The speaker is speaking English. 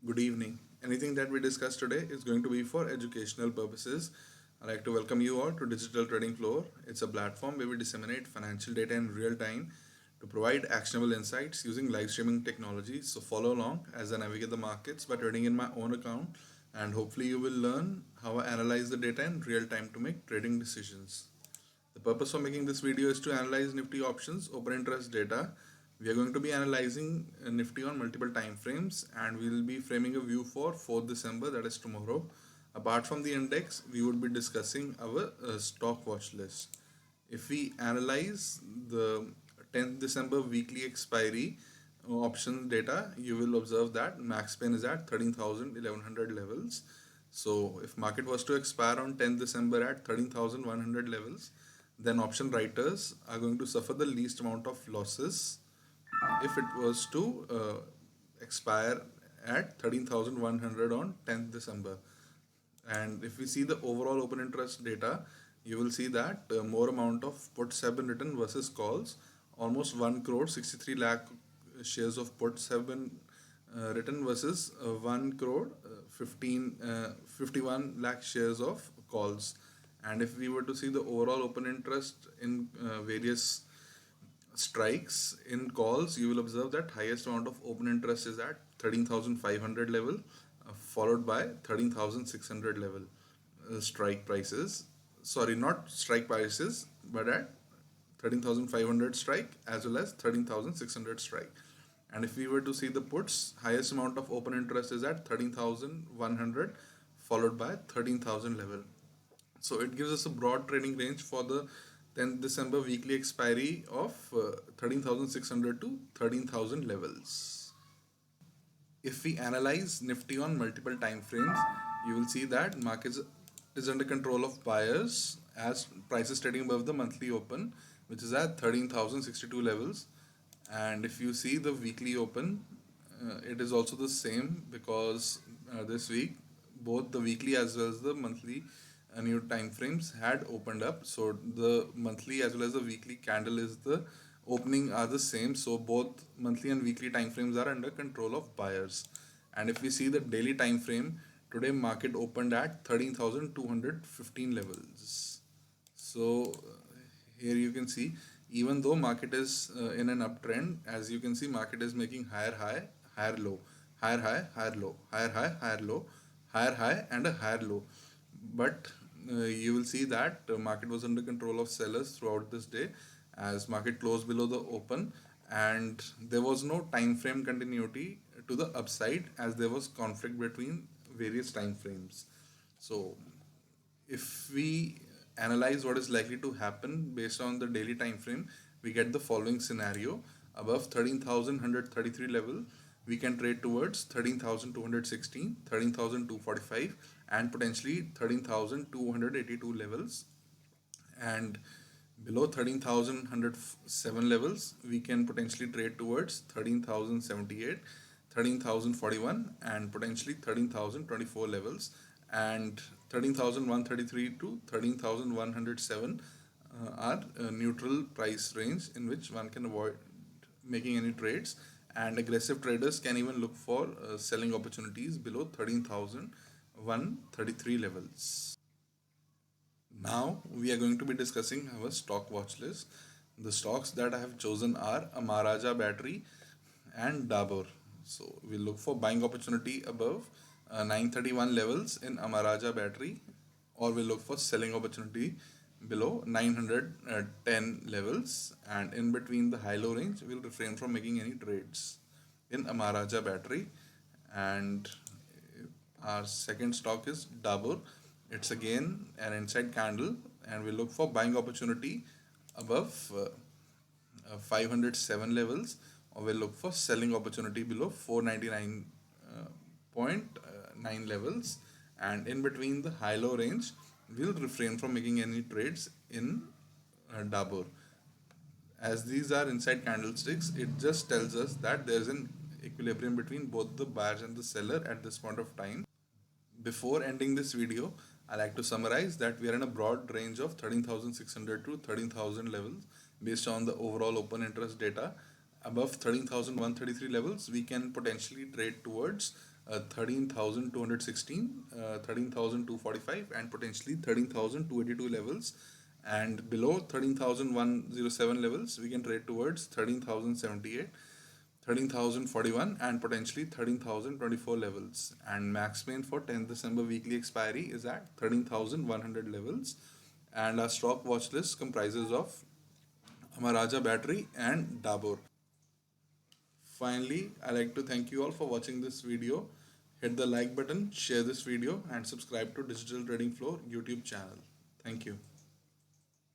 Good evening. Anything that we discuss today is going to be for educational purposes. I'd like to welcome you all to Digital Trading Floor. It's a platform where we disseminate financial data in real time to provide actionable insights using live streaming technology. So follow along as I navigate the markets by trading in my own account, and hopefully you will learn how I analyze the data in real time to make trading decisions. The purpose of making this video is to analyze Nifty options open interest data. We are going to be analyzing Nifty on multiple time frames, and we will be framing a view for 4th December, that is tomorrow. Apart from the index, we would be discussing our stock watch list. If we analyze the 10th December weekly expiry options data, you will observe that max pain is at 13,1100 levels. So if market was to expire on 10th December at 13,100 levels, then option writers are going to suffer the least amount of losses if it was to expire at 13,100 on 10th December. And if we see the overall open interest data, you will see that more amount of puts have been written versus calls. Almost 1 crore 63 lakh shares of puts have been written versus 1 crore 51 lakh shares of calls. And if we were to see the overall open interest in various strikes in calls, you will observe that highest amount of open interest is at 13,500 level, followed by 13,600 level strike prices. Sorry, not strike prices, but at 13,500 strike as well as 13,600 strike. And if we were to see the puts, highest amount of open interest is at 13,100, followed by 13,000 level. So it gives us a broad trading range for the 10th December weekly expiry of 13,600 to 13,000 levels. If we analyze Nifty on multiple time frames, you will see that market is under control of buyers as prices trading above the monthly open, which is at 13,062 levels. And if you see the weekly open, it is also the same because this week both the weekly as well as the monthly new time frames had opened up. So the monthly as well as the weekly candle is the opening are the same. So both monthly and weekly time frames are under control of buyers. And if we see the daily time frame, today market opened at 13,215 levels. So here you can see, even though market is in an uptrend, as you can see, market is making higher high, higher low, higher high, higher low, higher high, higher low, higher high, and a higher low. But you will see that market was under control of sellers throughout this day, as market closed below the open, and there was no time frame continuity to the upside as there was conflict between various time frames. So if we analyze what is likely to happen based on the daily time frame, we get the following scenario. Above 13,133 level, we can trade towards 13,216, 13,245, and potentially 13,282 levels. And below 13,107 levels, we can potentially trade towards 13,078, 13,041, and potentially 13,024 levels. And 13,133 to 13,107 are a neutral price range in which one can avoid making any trades, and aggressive traders can even look for selling opportunities below 13,133 levels. Now we are going to be discussing our stock watch list. The stocks that I have chosen are Amaraja Battery and Dabur. So we look for buying opportunity above 931 levels in Amaraja Battery, or we look for selling opportunity below 910 levels, and in between the high low range we'll refrain from making any trades in Amaraja Battery. And our second stock is Dabur. It's again an inside candle, and we look for buying opportunity above 507 levels, or we look for selling opportunity below 499.9 levels. And in between the high low range, we'll refrain from making any trades in Dabur. As these are inside candlesticks, it just tells us that there's an equilibrium between both the buyers and the seller at this point of time. Before ending this video, I like to summarize that we are in a broad range of 13,600 to 13,000 levels based on the overall open interest data. Above 13,133 levels, we can potentially trade towards 13,216, 13,245, and potentially 13,282 levels. And below 13,107 levels, we can trade towards 13,078, 13,041, and potentially 13,024 levels. And max main for 10th December weekly expiry is at 13,100 levels. And our stock watch list comprises of Amaraja Battery and Dabur. Finally, I'd like to thank you all for watching this video. Hit the like button, share this video, and subscribe to Digital Trading Floor YouTube channel. Thank you.